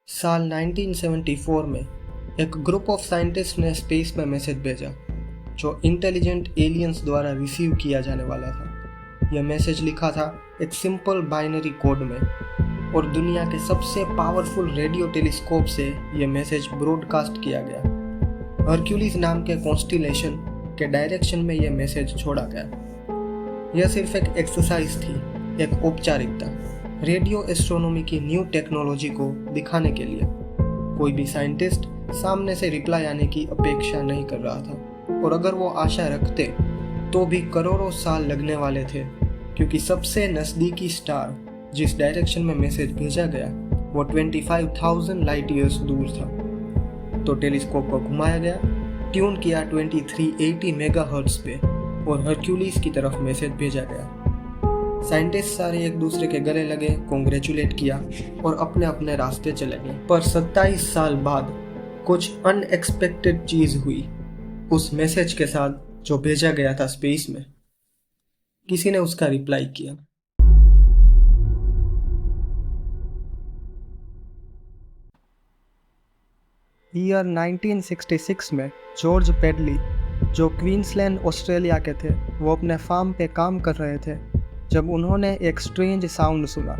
साल 1974 में एक ग्रुप ऑफ साइंटिस्ट ने स्पेस में मैसेज भेजा जो इंटेलिजेंट एलियंस द्वारा रिसीव किया जाने वाला था। यह मैसेज लिखा था एक सिंपल बाइनरी कोड में और दुनिया के सबसे पावरफुल रेडियो टेलीस्कोप से यह मैसेज ब्रॉडकास्ट किया गया। हरक्यूलिस नाम के कॉन्स्टिलेशन के डायरेक्शन में यह मैसेज छोड़ा गया। यह सिर्फ एक एक्सरसाइज थी, एक औपचारिकता, रेडियो एस्ट्रोनॉमी की न्यू टेक्नोलॉजी को दिखाने के लिए। कोई भी साइंटिस्ट सामने से रिप्लाई आने की अपेक्षा नहीं कर रहा था, और अगर वो आशा रखते तो भी करोड़ों साल लगने वाले थे, क्योंकि सबसे नज़दीकी स्टार जिस डायरेक्शन में मैसेज भेजा गया वो 25,000 लाइट ईयर्स दूर था। तो टेलीस्कोप को घुमाया गया, ट्यून किया 2380 मेगाहर्ट्ज पे और हरक्यूलिस की तरफ मैसेज भेजा गया। साइंटिस्ट सारे एक दूसरे के गले लगे, कॉन्ग्रेचुलेट किया और अपने अपने रास्ते चले गए। पर 27 साल बाद कुछ अनएक्सपेक्टेड चीज हुई उस मैसेज के साथ जो भेजा गया था स्पेस में। किसी ने उसका रिप्लाई किया। ईयर 1966 में जॉर्ज पेडली, जो क्वींसलैंड ऑस्ट्रेलिया के थे, वो अपने फार्म पे काम कर रहे थे जब उन्होंने एक स्ट्रेंज साउंड सुना।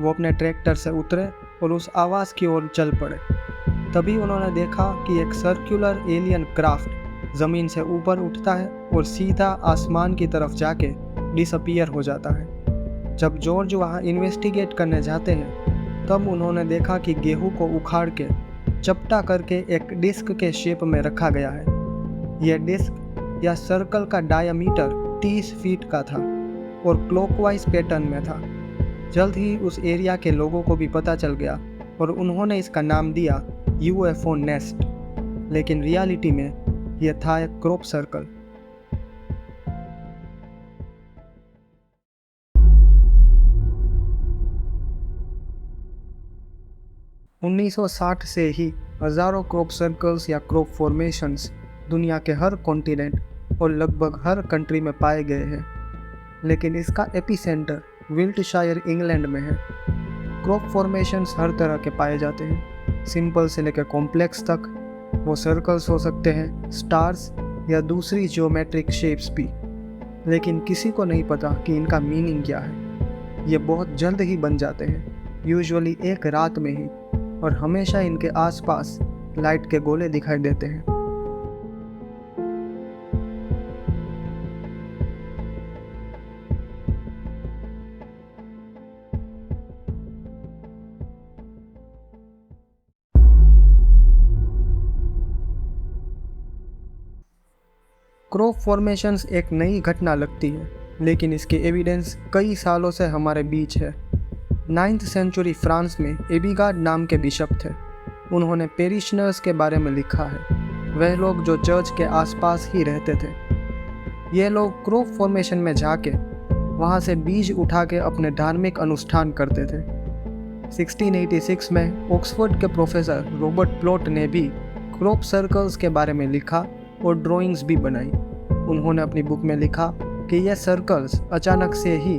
वो अपने ट्रैक्टर से उतरे और उस आवाज़ की ओर चल पड़े। तभी उन्होंने देखा कि एक सर्कुलर एलियन क्राफ्ट ज़मीन से ऊपर उठता है और सीधा आसमान की तरफ जाके डिसअपीयर हो जाता है। जब जॉर्ज वहाँ इन्वेस्टिगेट करने जाते हैं तब उन्होंने देखा कि गेहूँ को उखाड़ के चपटा करके एक डिस्क के शेप में रखा गया है। यह डिस्क या सर्कल का डायमीटर 30 फीट का था और क्लॉकवाइज पैटर्न में था। जल्द ही उस एरिया के लोगों को भी पता चल गया और उन्होंने इसका नाम दिया यूएफओ नेस्ट, लेकिन रियलिटी में यह था एक क्रॉप सर्कल। उन्नीस से ही हजारों क्रॉप सर्कल्स या क्रॉप फॉर्मेशंस दुनिया के हर कॉन्टिनेंट और लगभग हर कंट्री में पाए गए हैं, लेकिन इसका एपिसेंटर विल्टशायर इंग्लैंड में है। क्रॉप फॉर्मेशंस हर तरह के पाए जाते हैं, सिंपल से लेकर कॉम्प्लेक्स तक। वो सर्कल्स हो सकते हैं, स्टार्स या दूसरी ज्योमेट्रिक शेप्स भी, लेकिन किसी को नहीं पता कि इनका मीनिंग क्या है। ये बहुत जल्द ही बन जाते हैं, यूजुअली एक रात में ही, और हमेशा इनके आसपास लाइट के गोले दिखाई देते हैं। क्रॉप फॉर्मेशंस एक नई घटना लगती है, लेकिन इसके एविडेंस कई सालों से हमारे बीच है। 9th सेंचुरी फ्रांस में एबिगार्ड नाम के बिशप थे। उन्होंने पेरिशनर्स के बारे में लिखा है। वह लोग जो चर्च के आसपास ही रहते थे। ये लोग क्रॉप फॉर्मेशन में जाके वहाँ से बीज उठा के अपने धार्मिक अनुष्ठान करते थे। 1686 में ऑक्सफोर्ड के प्रोफेसर रॉबर्ट प्लॉट ने भी क्रॉप सर्कल्स के बारे में लिखा और ड्राइंग्स भी बनाई। उन्होंने अपनी बुक में लिखा कि यह सर्कल्स अचानक से ही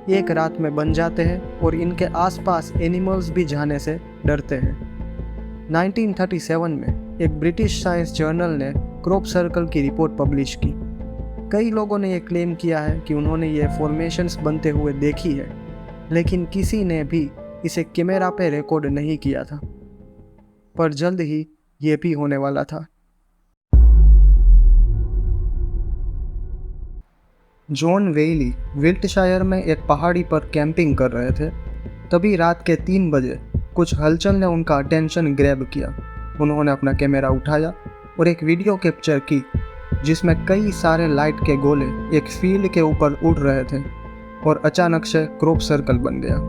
एक रात में बन जाते हैं और इनके आसपास एनिमल्स भी जाने से डरते हैं। 1937 में एक ब्रिटिश साइंस जर्नल ने क्रॉप सर्कल की रिपोर्ट पब्लिश की। कई लोगों ने यह क्लेम किया है कि उन्होंने ये फॉर्मेशंस बनते हुए देखी है, लेकिन किसी ने भी इसे कैमरा पे रिकॉर्ड नहीं किया था। पर जल्द ही ये भी होने वाला था। जॉन वेली विल्टशायर में एक पहाड़ी पर कैंपिंग कर रहे थे। तभी रात के 3 बजे कुछ हलचल ने उनका अटेंशन ग्रैब किया। उन्होंने अपना कैमरा उठाया और एक वीडियो कैप्चर की जिसमें कई सारे लाइट के गोले एक फील्ड के ऊपर उड़ रहे थे और अचानक से क्रॉप सर्कल बन गया।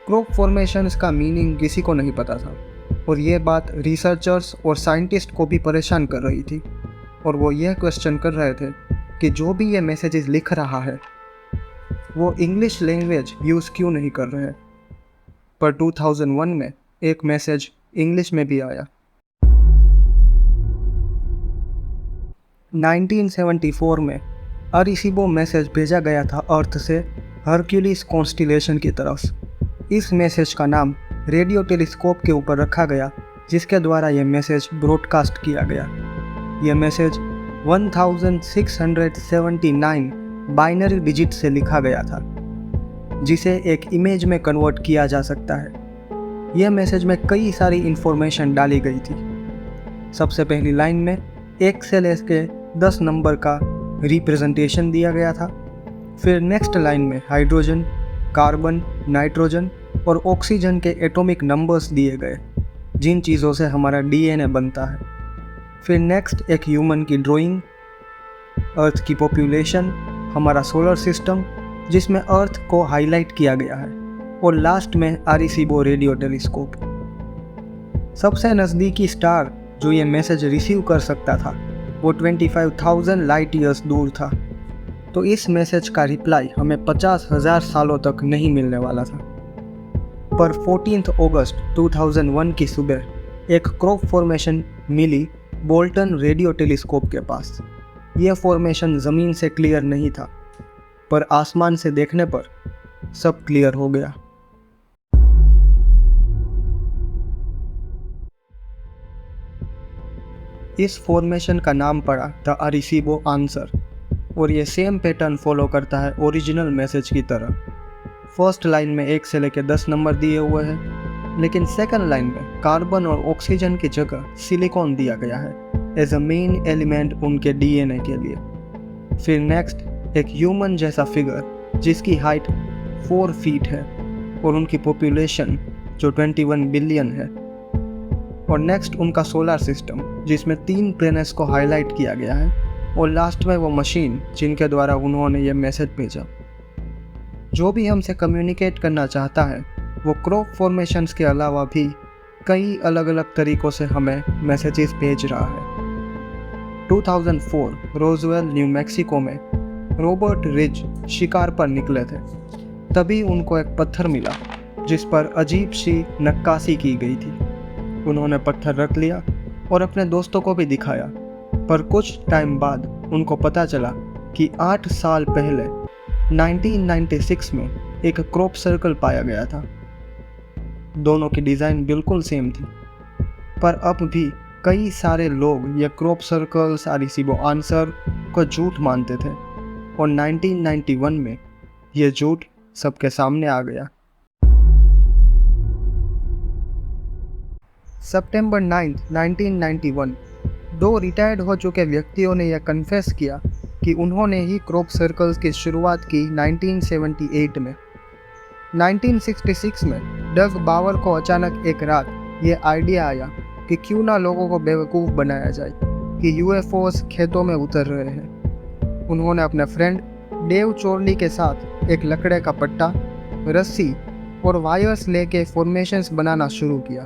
क्रॉप फॉर्मेशंस का मीनिंग किसी को नहीं पता था, और ये बात रिसर्चर्स और साइंटिस्ट को भी परेशान कर रही थी। और वो ये क्वेश्चन कर रहे थे कि जो भी ये मैसेजेस लिख रहा है वो इंग्लिश लैंग्वेज यूज़ क्यों नहीं कर रहे। पर 2001 में एक मैसेज इंग्लिश में भी आया। 1974 में अरिसीबो मैसेज भेजा गया था अर्थ से हरक्यूलिस कॉन्स्टिलेशन की तरफ। इस मैसेज का नाम रेडियो टेलीस्कोप के ऊपर रखा गया, जिसके द्वारा यह मैसेज ब्रॉडकास्ट किया गया। यह मैसेज 1679 बाइनरी डिजिट से लिखा गया था, जिसे एक इमेज में कन्वर्ट किया जा सकता है। यह मैसेज में कई सारी इंफॉर्मेशन डाली गई थी। सबसे पहली लाइन में XLS के 10 नंबर का रिप्रेजेंटेशन दिया गया था। फिर नेक्स्ट लाइन में हाइड्रोजन, कार्बन, नाइट्रोजन और ऑक्सीजन के एटॉमिक नंबर्स दिए गए, जिन चीज़ों से हमारा DNA बनता है। फिर नेक्स्ट एक ह्यूमन की ड्राइंग, अर्थ की पॉपुलेशन, हमारा सोलर सिस्टम जिसमें अर्थ को हाईलाइट किया गया है, और लास्ट में आरिसीबो रेडियो टेलीस्कोप। सबसे नज़दीकी स्टार जो ये मैसेज रिसीव कर सकता था वो 25,000 लाइट ईयर्स दूर था। तो इस मैसेज का रिप्लाई हमें 50,000 सालों तक नहीं मिलने वाला था। पर 14 अगस्त 2001 की सुबह एक क्रॉप फॉर्मेशन मिली बोल्टन रेडियो टेलीस्कोप के पास। यह फॉर्मेशन ज़मीन से क्लियर नहीं था, पर आसमान से देखने पर सब क्लियर हो गया। इस फॉर्मेशन का नाम पड़ा द अरिसीबो आंसर, और ये सेम पैटर्न फॉलो करता है ओरिजिनल मैसेज की तरह। फर्स्ट लाइन में 1 से लेकर 10 नंबर दिए हुए हैं, लेकिन सेकंड लाइन में कार्बन और ऑक्सीजन की जगह सिलिकॉन दिया गया है एज अ मेन एलिमेंट उनके DNA के लिए। फिर नेक्स्ट एक ह्यूमन जैसा फिगर जिसकी हाइट 4 फीट है और उनकी पॉपुलेशन जो 21 बिलियन है। और नेक्स्ट उनका सोलर सिस्टम जिसमें 3 प्लैनेट्स को हाईलाइट किया गया है, और लास्ट में वो मशीन जिनके द्वारा उन्होंने ये मैसेज भेजा। जो भी हमसे कम्युनिकेट करना चाहता है वो क्रॉप फॉर्मेशंस के अलावा भी कई अलग अलग तरीक़ों से हमें मैसेजेस भेज रहा है। 2004 रोजवेल न्यू मैक्सिको में रॉबर्ट रिज शिकार पर निकले थे। तभी उनको एक पत्थर मिला जिस पर अजीब सी नक्काशी की गई थी। उन्होंने पत्थर रख लिया और अपने दोस्तों को भी दिखाया, पर कुछ टाइम बाद उनको पता चला कि 8 साल पहले 1996 में एक क्रॉप सर्कल पाया गया था। दोनों की डिज़ाइन बिल्कुल सेम थी, पर अब भी कई सारे लोग ये क्रॉप सर्कल्स अरिसीबो आंसर को झूठ मानते थे, और 1991 में ये झूठ सबके सामने आ गया। सितंबर 9, 1991 दो रिटायर्ड हो चुके व्यक्तियों ने यह कन्फेस किया कि उन्होंने ही क्रॉप सर्कल्स की शुरुआत की 1978 में। 1966 में डग बावर को अचानक एक रात ये आइडिया आया कि क्यों ना लोगों को बेवकूफ़ बनाया जाए कि UFOs खेतों में उतर रहे हैं। उन्होंने अपने फ्रेंड डेव चोर्ली के साथ एक लकड़े का पट्टा, रस्सी और वायर्स लेके फॉर्मेशंस बनाना शुरू किया,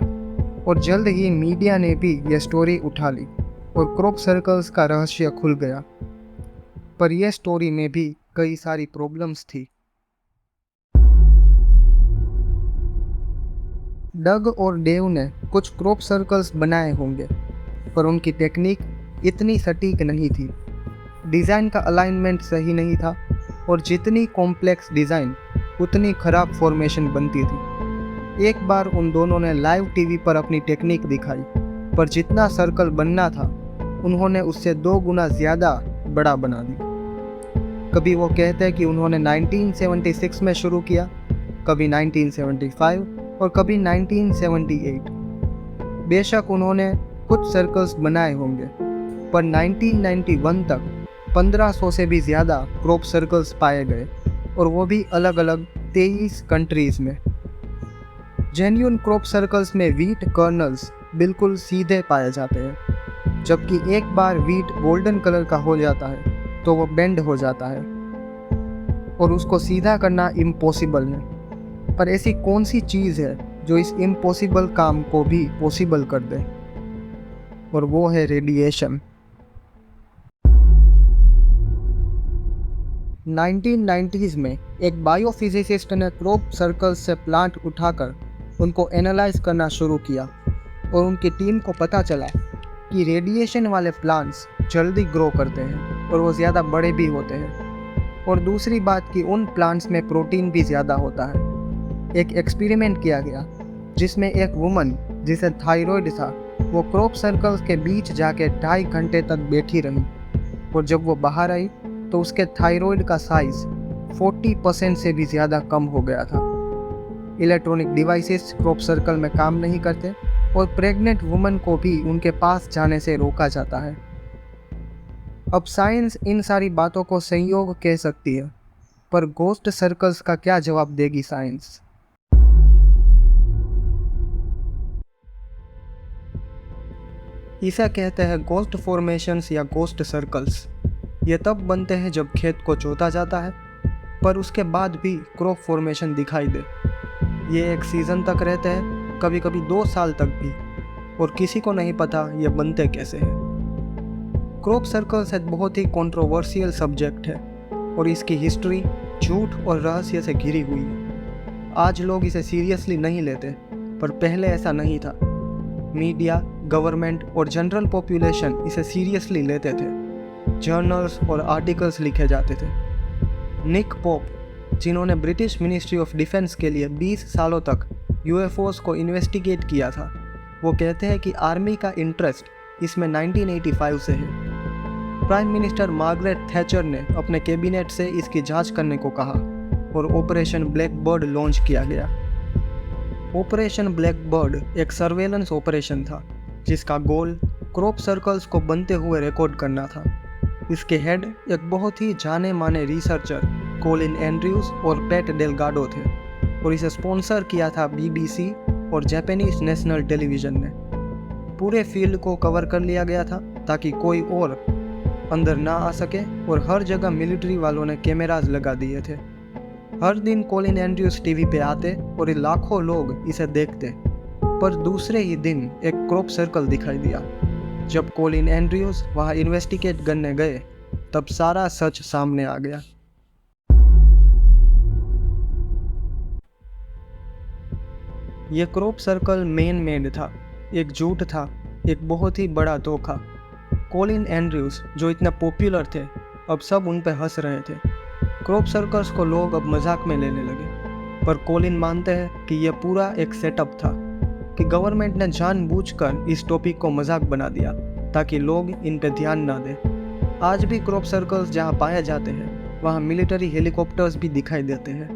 और जल्द ही मीडिया ने भी यह स्टोरी उठा ली और क्रॉप सर्कल्स का रहस्य खुल गया। पर यह स्टोरी में भी कई सारी प्रॉब्लम्स थी। डग और डेव ने कुछ क्रॉप सर्कल्स बनाए होंगे, पर उनकी टेक्निक इतनी सटीक नहीं थी। डिज़ाइन का अलाइनमेंट सही नहीं था, और जितनी कॉम्प्लेक्स डिज़ाइन उतनी खराब फॉर्मेशन बनती थी। एक बार उन दोनों ने लाइव टीवी पर अपनी टेक्निक दिखाई, पर जितना सर्कल बनना था उन्होंने उससे 2 गुना ज़्यादा बड़ा बना दिया। कभी वो कहते कि उन्होंने 1976 में शुरू किया, कभी 1975 और कभी 1978। बेशक उन्होंने कुछ सर्कल्स बनाए होंगे, पर 1991 तक 1500 से भी ज़्यादा क्रॉप सर्कल्स पाए गए, और वो भी अलग अलग 23 कंट्रीज़ में। जेन्युइन क्रॉप सर्कल्स में व्हीट कर्नल्स बिल्कुल सीधे पाए जाते हैं, जबकि एक बार व्हीट गोल्डन कलर का हो जाता है तो वो बेंड हो जाता है, और उसको सीधा करना इम्पॉसिबल है। पर ऐसी कौन सी चीज़ है जो इस इम्पॉसिबल काम को भी पॉसिबल कर दे, और वो है रेडिएशन। 1990s में एक बायोफिजिसिस्ट ने क्रॉप सर्कल्स से प्लांट उठाकर उनको एनालाइज करना शुरू किया, और उनकी टीम को पता चला कि रेडिएशन वाले प्लांट्स जल्दी ग्रो करते हैं और वो ज़्यादा बड़े भी होते हैं। और दूसरी बात कि उन प्लांट्स में प्रोटीन भी ज़्यादा होता है। एक एक्सपेरिमेंट किया गया जिसमें एक वुमन जिसे थायराइड था वो क्रॉप सर्कल्स के बीच जाके 2.5 घंटे तक बैठी रही, और जब वो बाहर आई तो उसके थायराइड का साइज 40% से भी ज़्यादा कम हो गया था। इलेक्ट्रॉनिक डिवाइसेस क्रॉप सर्कल में काम नहीं करते और प्रेग्नेंट वुमन को भी उनके पास जाने से रोका जाता है। अब साइंस इन सारी बातों को संयोग कह सकती है, पर गोस्ट सर्कल्स का क्या जवाब देगी साइंस? इसे कहते हैं गोस्ट फॉर्मेशंस या गोस्ट सर्कल्स। ये तब बनते हैं जब खेत को जोता जाता है पर उसके बाद भी क्रॉप फॉर्मेशन दिखाई दे। ये एक सीज़न तक रहते हैं, कभी कभी 2 साल तक भी, और किसी को नहीं पता ये बनते कैसे हैं। क्रॉप सर्कल्स एक बहुत ही कंट्रोवर्शियल सब्जेक्ट है और इसकी हिस्ट्री झूठ और रहस्य से घिरी हुई है। आज लोग इसे सीरियसली नहीं लेते, पर पहले ऐसा नहीं था। मीडिया, गवर्नमेंट और जनरल पॉपुलेशन इसे सीरियसली लेते थे। जर्नल्स और आर्टिकल्स लिखे जाते थे। निक पोप, जिन्होंने ब्रिटिश मिनिस्ट्री ऑफ डिफेंस के लिए 20 सालों तक यूएफओस को इन्वेस्टिगेट किया था, वो कहते हैं कि आर्मी का इंटरेस्ट इसमें 1985 से है। प्राइम मिनिस्टर मार्गरेट थैचर ने अपने कैबिनेट से इसकी जांच करने को कहा और ऑपरेशन ब्लैक बर्ड लॉन्च किया गया। ऑपरेशन ब्लैक बर्ड एक सर्वेलेंस ऑपरेशन था जिसका गोल क्रॉप सर्कल्स को बनते हुए रिकॉर्ड करना था। इसके हेड एक बहुत ही जाने माने रिसर्चर कोलिन एंड्रयूज और पैट डेलगाडो थे और इसे स्पॉन्सर किया था बीबीसी और जापानीज नेशनल टेलीविज़न ने। पूरे फील्ड को कवर कर लिया गया था ताकि कोई और अंदर ना आ सके, और हर जगह मिलिट्री वालों ने कैमराज लगा दिए थे। हर दिन कोलिन एंड्रयूज टीवी पे आते और लाखों लोग इसे देखते, पर दूसरे ही दिन एक क्रॉप सर्कल दिखाई दिया। जब कोलिन एंड्रयूज वहाँ इन्वेस्टिगेट करने गए तब सारा सच सामने आ गया। ये क्रॉप सर्कल मैन मेड था, एक झूठ था, एक बहुत ही बड़ा धोखा। कोलिन एंड्रयूज जो इतने पॉपुलर थे, अब सब उन पर हंस रहे थे। क्रॉप सर्कल्स को लोग अब मजाक में लेने लगे, पर कोलिन मानते हैं कि यह पूरा एक सेटअप था, कि गवर्नमेंट ने जानबूझकर इस टॉपिक को मजाक बना दिया ताकि लोग इन पे ध्यान ना दें। आज भी क्रॉप सर्कल्स जहाँ पाए जाते हैं वहाँ मिलिट्री हेलीकॉप्टर्स भी दिखाई देते हैं।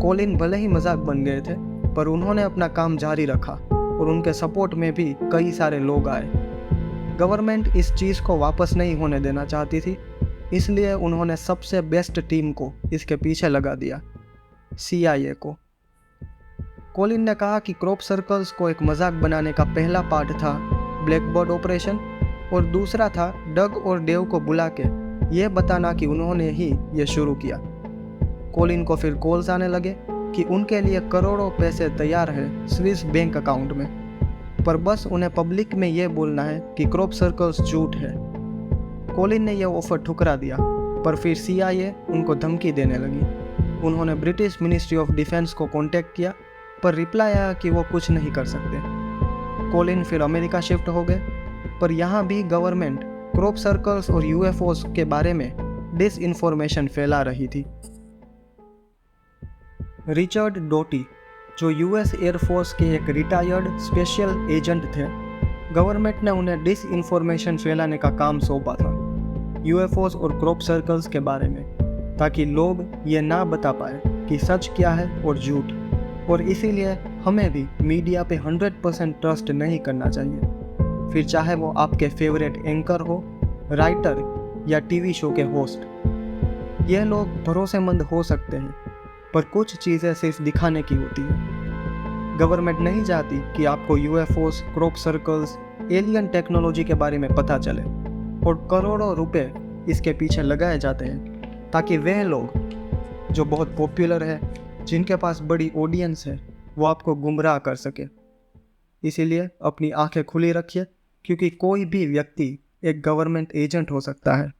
कोलिन भले ही मजाक बन गए थे, पर उन्होंने अपना काम जारी रखा और उनके सपोर्ट में भी कई सारे लोग आए। गवर्नमेंट इस चीज़ को वापस नहीं होने देना चाहती थी, इसलिए उन्होंने सबसे बेस्ट टीम को इसके पीछे लगा दिया, CIA को। कोलिन ने कहा कि क्रॉप सर्कल्स को एक मजाक बनाने का पहला पार्ट था ब्लैकबर्ड ऑपरेशन, और दूसरा था डग और डेव को बुला के ये बताना कि उन्होंने ही ये शुरू किया। कोलिन को फिर कॉल्स आने लगे कि उनके लिए करोड़ों पैसे तैयार हैं स्विस बैंक अकाउंट में, पर बस उन्हें पब्लिक में ये बोलना है कि क्रॉप सर्कल्स झूठ है। कोलिन ने यह ऑफर ठुकरा दिया, पर फिर CIA उनको धमकी देने लगी। उन्होंने ब्रिटिश मिनिस्ट्री ऑफ डिफेंस को कॉन्टेक्ट किया, पर रिप्लाई आया कि वो कुछ नहीं कर सकते। कोलिन फिर अमेरिका शिफ्ट हो गए, पर यहाँ भी गवर्नमेंट क्रॉप सर्कल्स और UFOs के बारे में डिसइंफॉर्मेशन फैला रही थी। रिचर्ड डोटी, जो US एयरफोर्स के एक रिटायर्ड स्पेशल एजेंट थे, गवर्नमेंट ने उन्हें डिसइंफॉर्मेशन फैलाने का काम सौंपा था UFOs और क्रॉप सर्कल्स के बारे में, ताकि लोग ये ना बता पाए कि सच क्या है और झूठ। और इसीलिए हमें भी मीडिया पे 100% ट्रस्ट नहीं करना चाहिए, फिर चाहे वो आपके फेवरेट एंकर हो, राइटर या TV शो के होस्ट। ये लोग भरोसेमंद हो सकते हैं, पर कुछ चीज़ें सिर्फ दिखाने की होती है। गवर्नमेंट नहीं चाहती कि आपको UFOs, crop circles, alien technology के बारे में पता चले, और करोड़ों रुपए इसके पीछे लगाए जाते हैं ताकि वह लोग जो बहुत पॉपुलर है, जिनके पास बड़ी ऑडियंस है, वो आपको गुमराह कर सके। इसीलिए अपनी आंखें खुली रखिए, क्योंकि कोई भी व्यक्ति एक गवर्नमेंट एजेंट हो सकता है।